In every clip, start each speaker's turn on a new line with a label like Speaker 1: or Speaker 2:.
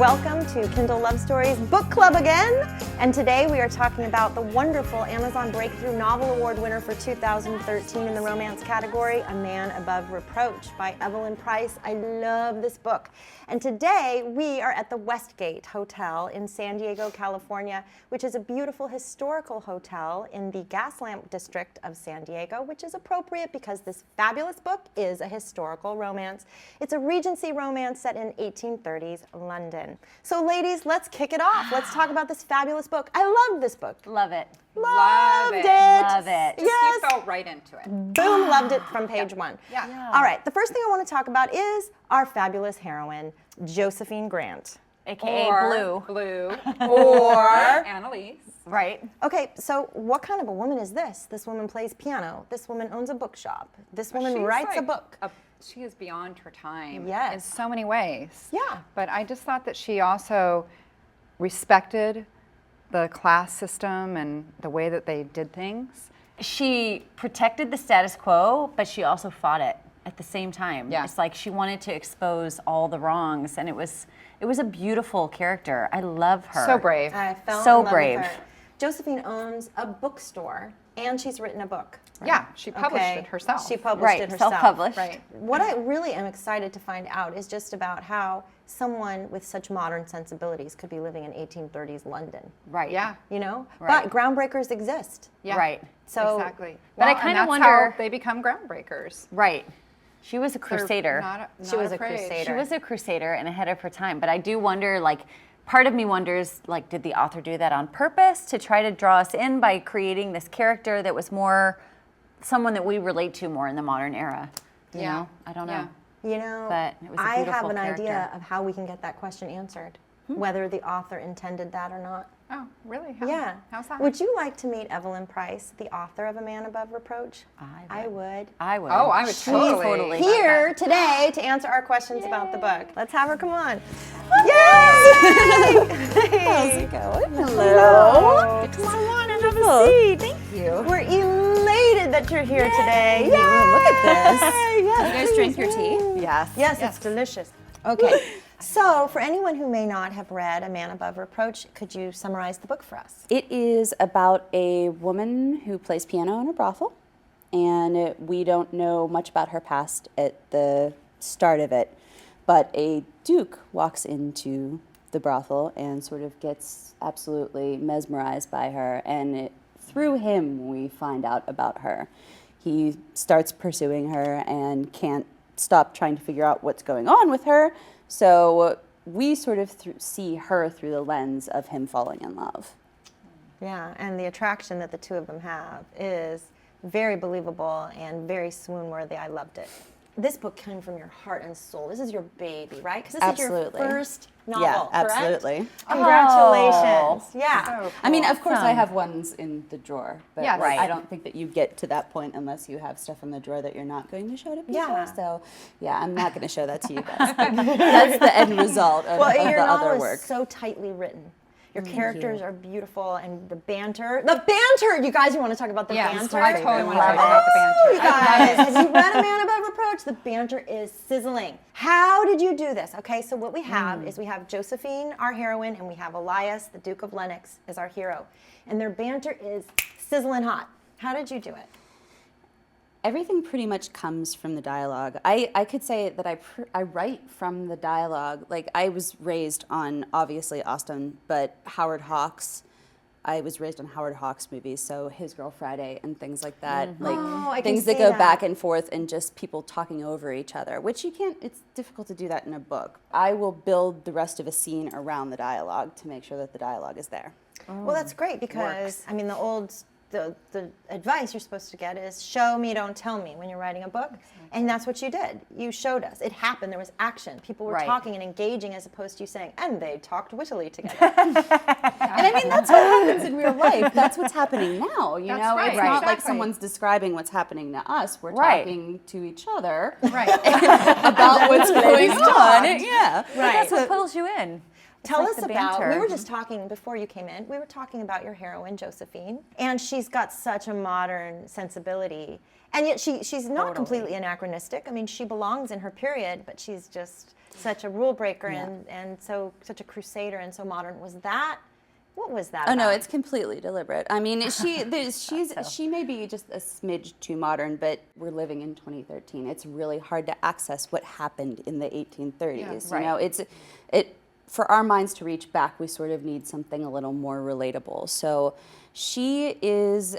Speaker 1: Welcome to Kindle Love Stories Book Club again. And today we are talking about the wonderful Amazon Breakthrough Novel Award winner for 2013 in the romance category, A Man Above Reproach by Evelyn Pryce. I love this book. And today we are at the Westgate Hotel in San Diego, California, which is a beautiful historical hotel in the Gaslamp district of San Diego, which is appropriate because this fabulous book is a historical romance. It's a Regency romance set in 1830s London. So ladies, let's kick it off. Let's talk about this fabulous book. I love this book.
Speaker 2: Love it.
Speaker 1: Loved it.
Speaker 2: Love it.
Speaker 1: Yes.
Speaker 3: You felt right into it.
Speaker 1: Boom, loved it from page one.
Speaker 3: Yeah.
Speaker 1: All right, the first thing I want to talk about is our fabulous heroine, Josephine Grant.
Speaker 2: AKA Blue.
Speaker 3: Or Annalise.
Speaker 2: Right.
Speaker 1: Okay, so what kind of a woman is this? This woman plays piano. This woman owns a bookshop. This woman writes a book.
Speaker 3: She is beyond her time
Speaker 1: Yes.
Speaker 3: in so many ways.
Speaker 1: Yeah.
Speaker 3: But I just thought that she also respected the class system and the way that they did things.
Speaker 2: She protected the status quo, but she also fought it at the same time.
Speaker 3: Yeah.
Speaker 2: It's like she wanted to expose all the wrongs, and it was a beautiful character. I love her.
Speaker 3: So brave.
Speaker 1: I fell
Speaker 2: So
Speaker 1: in love
Speaker 2: brave.
Speaker 1: with her. Josephine owns a bookstore, and she's written a book. Right?
Speaker 3: Yeah, she published
Speaker 1: Okay.
Speaker 3: it herself.
Speaker 1: She published
Speaker 2: Right,
Speaker 1: it herself.
Speaker 2: self-published.
Speaker 3: Right.
Speaker 1: What I really am excited to find out is just about how someone with such modern sensibilities could be living in 1830s London.
Speaker 2: Right.
Speaker 3: Yeah.
Speaker 1: You know?
Speaker 2: Right.
Speaker 1: But groundbreakers exist.
Speaker 3: Yeah.
Speaker 2: Right.
Speaker 1: So
Speaker 3: Exactly.
Speaker 2: But I
Speaker 3: Well,
Speaker 2: kinda
Speaker 3: and that's
Speaker 2: wonder-
Speaker 3: how they become groundbreakers.
Speaker 2: Right. She was a
Speaker 3: They're
Speaker 2: crusader.
Speaker 3: Not
Speaker 1: She was a
Speaker 3: afraid.
Speaker 1: crusader.
Speaker 2: She was a crusader and ahead of her time. But I do wonder, like, part of me wonders, like, did the author do that on purpose to try to draw us in by creating this character that was more someone that we relate to more in the modern era? You
Speaker 3: Yeah.
Speaker 2: know? I don't know.
Speaker 3: Yeah.
Speaker 1: You know,
Speaker 2: But it was a
Speaker 1: I have
Speaker 2: beautiful
Speaker 1: an idea
Speaker 2: character.
Speaker 1: of how we can get that question answered, whether the author intended that or not.
Speaker 3: Oh, really? How,
Speaker 1: Yeah.
Speaker 3: How's that?
Speaker 1: Would you like to meet Evelyn Pryce, the author of A Man Above Reproach?
Speaker 2: I
Speaker 1: would.
Speaker 2: I would.
Speaker 3: Oh, I would
Speaker 2: She's
Speaker 3: totally.
Speaker 1: Here today to answer our questions about the book. Let's have her come on. Yay! How's it going? Hello. Come on and have a seat. Thank you. We're elated that you're here today. Yay!
Speaker 4: Look at this.
Speaker 1: Yes,
Speaker 4: You guys drink your tea?
Speaker 2: Yes.
Speaker 1: Yes, it's delicious. Okay, so for anyone who may not have read A Man Above Reproach, could you summarize the book for us?
Speaker 4: It is about a woman who plays piano in a brothel, and we don't know much about her past at the start of it, but a duke walks into the brothel and sort of gets absolutely mesmerized by her, and through him we find out about her. He starts pursuing her and can't stop trying to figure out what's going on with her, so we sort of see her through the lens of him falling in love.
Speaker 1: Yeah, and the attraction that the two of them have is very believable and very swoon-worthy. I loved it. This book came from your heart and soul. This is your baby, right? Because this
Speaker 4: Absolutely.
Speaker 1: is your first novel,
Speaker 4: Yeah,
Speaker 1: correct?
Speaker 4: absolutely.
Speaker 1: Congratulations. Yeah.
Speaker 3: So
Speaker 4: I mean,
Speaker 3: cool.
Speaker 4: of course, I have ones in the drawer, but
Speaker 3: Yes.
Speaker 4: like, I
Speaker 2: Right.
Speaker 4: don't think that you get to that point unless you have stuff in the drawer that you're not going to show to people.
Speaker 1: Yeah.
Speaker 4: So, yeah, I'm not going to show that to you guys. That's the end result of,
Speaker 1: Well,
Speaker 4: of
Speaker 1: your
Speaker 4: the
Speaker 1: novel
Speaker 4: other
Speaker 1: is
Speaker 4: work.
Speaker 1: so tightly written. Your characters are beautiful, and the banter. The banter! You guys, you want to talk about the
Speaker 3: Yes,
Speaker 1: banter?
Speaker 3: I totally want to
Speaker 2: Love
Speaker 3: talk about the
Speaker 1: You
Speaker 3: banter.
Speaker 1: guys, have you read A Man Above Reproach? The banter is sizzling. How did you do this? Okay, so what we have is we have Josephine, our heroine, and we have Elias, the Duke of Lennox, as our hero. And their banter is sizzling hot. How did you do it?
Speaker 4: Everything pretty much comes from the dialogue. I could say that I write from the dialogue. Like, I was raised on, obviously, Austen, but Howard Hawks. I was raised on Howard Hawks movies, so His Girl Friday and things like that. Like,
Speaker 1: Oh, I can
Speaker 4: things that
Speaker 1: see
Speaker 4: go
Speaker 1: that.
Speaker 4: back and forth and just people talking over each other, which you can't, it's difficult to do that in a book. I will build the rest of a scene around the dialogue to make sure that the dialogue is there.
Speaker 1: Well, that's great because,
Speaker 3: Works.
Speaker 1: I mean, the advice you're supposed to get is show me, don't tell me when you're writing a book. And that's what you did. You showed us. It happened. There was action. People were
Speaker 2: Right.
Speaker 1: talking and engaging as opposed to you saying, and they talked wittily together.
Speaker 4: And I mean, that's what happens in real life. That's what's happening now, you
Speaker 3: That's
Speaker 4: know?
Speaker 3: right,
Speaker 4: It's not like
Speaker 3: exactly.
Speaker 4: someone's describing what's happening to us. We're
Speaker 2: Right.
Speaker 4: talking to each other
Speaker 3: Right.
Speaker 4: about what's going on. Yeah.
Speaker 2: Right. That's what pulls you in.
Speaker 1: Tell
Speaker 2: like
Speaker 1: us
Speaker 2: the
Speaker 1: about, we
Speaker 2: banter.
Speaker 1: were just talking before you came in, we were talking about your heroine, Josephine, and she's got such a modern sensibility. And yet she's not completely anachronistic. I mean, she belongs in her period, but she's just such a rule breaker and so such a crusader and so modern. What was that
Speaker 4: Oh
Speaker 1: about?
Speaker 4: no, it's completely deliberate. I mean, she may be just a smidge too modern, but we're living in 2013. It's really hard to access what happened in the 1830s.
Speaker 2: Yeah,
Speaker 4: You know,
Speaker 2: right.
Speaker 4: it for our minds to reach back, we sort of need something a little more relatable. So she is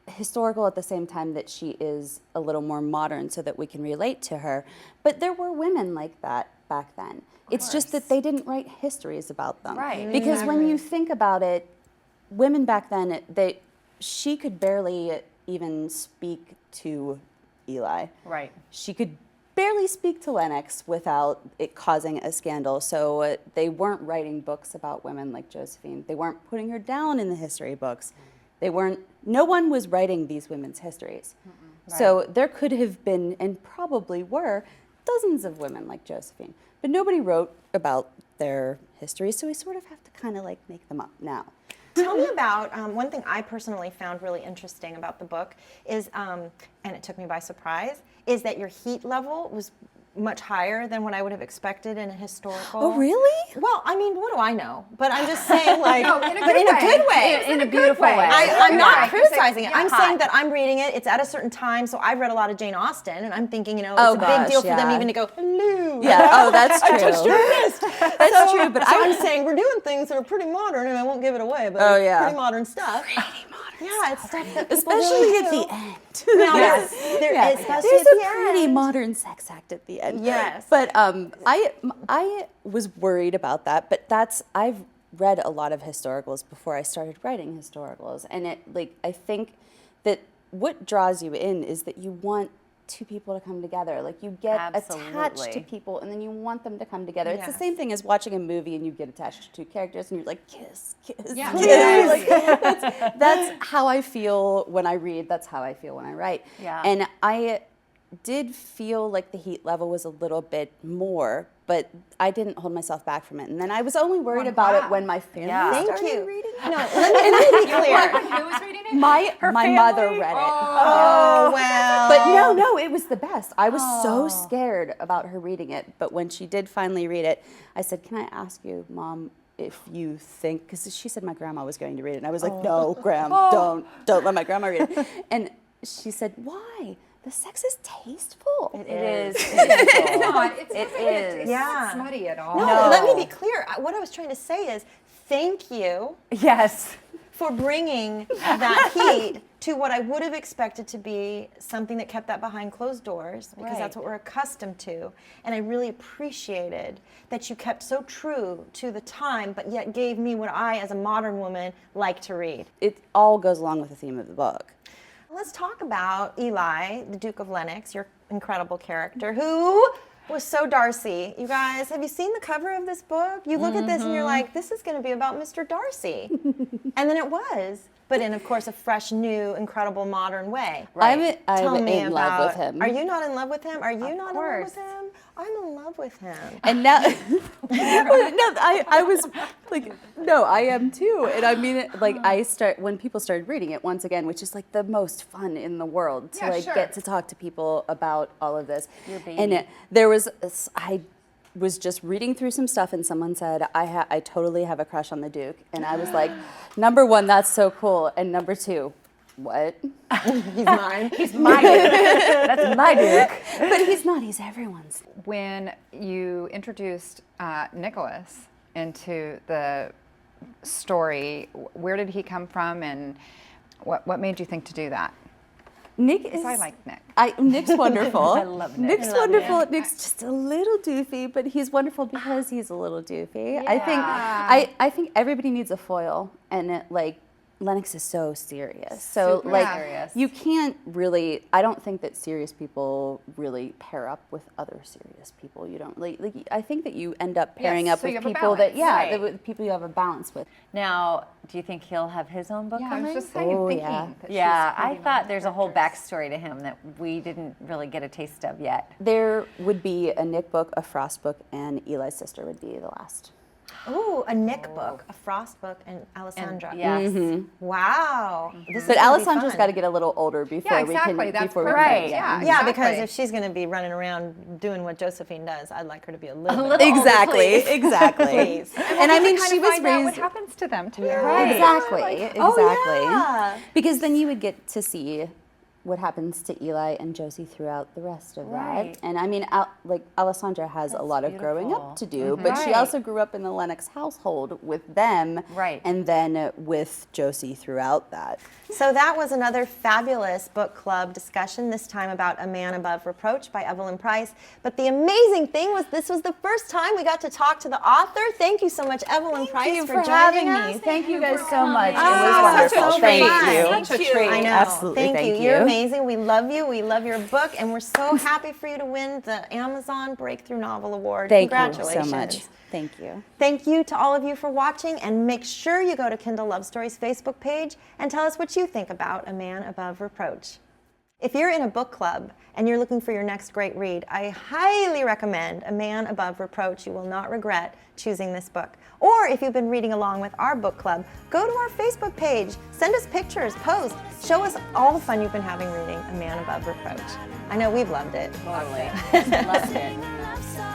Speaker 4: historical at the same time that she is a little more modern, so that we can relate to her. But there were women like that back then. It's just that they didn't write histories about them.
Speaker 2: Right.
Speaker 4: Because when you think about it, women back then, she could barely even speak to Eli.
Speaker 2: Right.
Speaker 4: She could barely speak to Lennox without it causing a scandal. So they weren't writing books about women like Josephine. They weren't putting her down in the history books. No one was writing these women's histories.
Speaker 2: Right.
Speaker 4: So there could have been, and probably were, dozens of women like Josephine. But nobody wrote about their histories, so we sort of have to kind of like make them up now.
Speaker 1: Tell me about one thing I personally found really interesting about the book is, and it took me by surprise, is that your heat level was much higher than what I would have expected in a historical.
Speaker 4: Oh, really?
Speaker 1: Well, I mean, what do I know? But I'm just saying, like,
Speaker 3: No,
Speaker 1: but in a good way.
Speaker 2: In a beautiful way.
Speaker 1: I'm not
Speaker 3: Right, 'cause
Speaker 1: criticizing it.
Speaker 3: it's
Speaker 1: I'm
Speaker 2: hot.
Speaker 1: saying that I'm reading it. It's at a certain time, so I've read a lot of Jane Austen, and I'm thinking, it's
Speaker 4: Oh,
Speaker 1: a
Speaker 4: gosh,
Speaker 1: big deal for them
Speaker 4: yeah.
Speaker 1: even to go, hello.
Speaker 4: Yeah, oh, that's true.
Speaker 1: I touched your wrist.
Speaker 4: That's true, but
Speaker 1: So I'm saying we're doing things that are pretty modern, and I won't give it away, but
Speaker 4: Oh,
Speaker 1: it's
Speaker 4: yeah.
Speaker 1: pretty modern stuff. Yeah, it's stuff that people
Speaker 4: especially
Speaker 1: really
Speaker 4: at
Speaker 1: do.
Speaker 4: the end.
Speaker 1: Now,
Speaker 2: Yes.
Speaker 1: especially
Speaker 4: There's
Speaker 1: at the
Speaker 4: a pretty
Speaker 1: end.
Speaker 4: modern sex act at the end.
Speaker 1: Yes.
Speaker 4: But I was worried about that, but I've read a lot of historicals before I started writing historicals, and I think that what draws you in is that you want two people to come together. Like, you get attached to
Speaker 2: Absolutely.
Speaker 4: people, and then you want them to come together. It's the
Speaker 1: Yes.
Speaker 4: same thing as watching a movie and you get attached to two characters and you're like, kiss, kiss,
Speaker 3: Yeah.
Speaker 4: kiss.
Speaker 1: Yes.
Speaker 4: Like, that's how I feel when I read. That's how I feel when I write.
Speaker 2: Yeah.
Speaker 4: And I did feel like the heat level was a little bit more, but I didn't hold myself back from it. And then I was only worried about it when my family
Speaker 2: Yeah.
Speaker 4: started
Speaker 1: Thank you.
Speaker 4: reading it.
Speaker 1: No, let me be clear.
Speaker 3: Who was reading it?
Speaker 4: My mother read it.
Speaker 1: Oh, well.
Speaker 4: But no, it was the best. I was so scared about her reading it. But when she did finally read it, I said, "Can I ask you, Mom, if you think," because she said my grandma was going to read it. And I was like, "No, Gram, don't let my grandma read it." And she said, "Why? The sex is tasteful."
Speaker 2: It is.
Speaker 3: It's not. It's
Speaker 2: It
Speaker 3: not
Speaker 2: is.
Speaker 1: Yeah.
Speaker 3: smutty at all.
Speaker 1: No,
Speaker 2: No.
Speaker 1: let me be clear. What I was trying to say is thank you
Speaker 2: Yes.
Speaker 1: for bringing that heat to what I would have expected to be something that kept that behind closed doors, because that's what we're accustomed to. And I really appreciated that you kept so true to the time, but yet gave me what I, as a modern woman, like to read.
Speaker 4: It all goes along with the theme of the book.
Speaker 1: Let's talk about Eli, the Duke of Lennox, your incredible character, who was so Darcy. You guys, have you seen the cover of this book? You look at this and you're like, this is going to be about Mr. Darcy. And then it was, but in, of course, a fresh, new, incrable, modern way.
Speaker 4: I'm
Speaker 1: Tell me
Speaker 4: in
Speaker 1: about,
Speaker 4: love with him.
Speaker 1: Are you not in love with him? Are you not in love
Speaker 2: course.
Speaker 1: with him? I'm in love with him.
Speaker 4: And now, I was like, no, I am too. And I mean, when people started reading it once again, which is like the most fun in the world to
Speaker 3: Yeah, sure.
Speaker 4: get to talk to people about all of this.
Speaker 2: Your baby.
Speaker 4: And I was just reading through some stuff and someone said, I totally have a crush on the Duke. And I was like, number one, that's so cool. And number two, what?
Speaker 1: He's mine.
Speaker 2: He's my Duke. That's my Duke.
Speaker 4: But he's not, he's everyone's.
Speaker 3: When you introduced Nicholas into the story, where did he come from, and what made you think to do that?
Speaker 4: Nick
Speaker 3: Because
Speaker 4: is.
Speaker 3: I like Nick.
Speaker 4: Nick's wonderful.
Speaker 2: I love Nick.
Speaker 4: Nick's wonderful. Nick's just a little doofy, but he's wonderful because he's a little doofy. I think everybody needs a foil, and Lennox is so serious. So
Speaker 3: Super
Speaker 2: serious.
Speaker 4: you can't really. I don't think that serious people really pair up with other serious people. You don't like. I think that you end up pairing
Speaker 3: Yes,
Speaker 4: up
Speaker 3: so you
Speaker 4: with
Speaker 3: have a
Speaker 4: people that
Speaker 3: balance. Right.
Speaker 4: with people you have a balance with.
Speaker 2: Now, do you think he'll have his own book
Speaker 3: Yeah, I
Speaker 2: coming?
Speaker 3: was just saying,
Speaker 4: Oh,
Speaker 3: thinking
Speaker 4: yeah.
Speaker 3: that
Speaker 2: Yeah,
Speaker 3: she's
Speaker 2: I
Speaker 3: pretty
Speaker 2: thought
Speaker 3: much
Speaker 2: there's a whole
Speaker 3: characters.
Speaker 2: backstory to him that we didn't really get a taste of yet.
Speaker 4: There would be a Nick book, a Frost book, and Eli's sister would be the last.
Speaker 1: Ooh, a Nick book, a Frost book, and Alessandra.
Speaker 2: Yes.
Speaker 1: Wow. This is
Speaker 4: But
Speaker 1: gonna be
Speaker 4: Alessandra's
Speaker 1: fun.
Speaker 4: got to get a little older before
Speaker 3: exactly.
Speaker 4: we can.
Speaker 3: That's
Speaker 4: before we
Speaker 3: perfect.
Speaker 4: can
Speaker 2: Right.
Speaker 3: Yeah,
Speaker 1: Yeah,
Speaker 3: exactly.
Speaker 1: because if she's going to be running around doing what Josephine does, I'd like her to be a little,
Speaker 2: little
Speaker 1: bit
Speaker 2: older,
Speaker 4: Exactly,
Speaker 2: please.
Speaker 4: exactly.
Speaker 1: Please.
Speaker 4: And I mean,
Speaker 3: kind
Speaker 4: she
Speaker 3: of
Speaker 4: was
Speaker 3: find out what
Speaker 4: raised.
Speaker 3: happens to them too.
Speaker 2: Right.
Speaker 4: Exactly, exactly.
Speaker 1: yeah.
Speaker 4: Because then you would get to see what happens to Eli and Josie throughout the rest of
Speaker 2: Right.
Speaker 4: that. And I mean, Alessandra has a lot of growing
Speaker 2: beautiful.
Speaker 4: up to do, but she
Speaker 2: Right.
Speaker 4: also grew up in the Lennox household with them,
Speaker 2: Right.
Speaker 4: and then with Josie throughout that.
Speaker 1: So that was another fabulous book club discussion, this time about A Man Above Reproach by Evelyn Pryce. But the amazing thing was this was the first time we got to talk to the author. Thank you so much, Evelyn Pryce,
Speaker 4: Thank you
Speaker 1: for
Speaker 4: having
Speaker 1: joining
Speaker 4: me.
Speaker 1: us.
Speaker 4: Thank you guys so much. It
Speaker 1: Oh,
Speaker 4: was
Speaker 1: such a
Speaker 4: wonderful.
Speaker 1: treat.
Speaker 4: Thank
Speaker 3: Such
Speaker 4: you.
Speaker 3: a treat.
Speaker 1: I know.
Speaker 4: Absolutely,
Speaker 1: Thank you.
Speaker 4: thank
Speaker 1: You're
Speaker 4: you.
Speaker 1: amazing. We love you. We love your book, and we're so happy for you to win the Amazon Breakthrough Novel Award.
Speaker 4: Thank you
Speaker 1: Congratulations.
Speaker 4: so much. Thank you.
Speaker 1: Thank you to all of you for watching, and make sure you go to Kindle Love Stories Facebook page and tell us what you think about A Man Above Reproach. If you're in a book club and you're looking for your next great read, I highly recommend A Man Above Reproach. You will not regret choosing this book. Or if you've been reading along with our book club, go to our Facebook page, send us pictures, post, show us all the fun you've been having reading A Man Above Reproach. I know we've loved it.
Speaker 2: Totally. Loved it.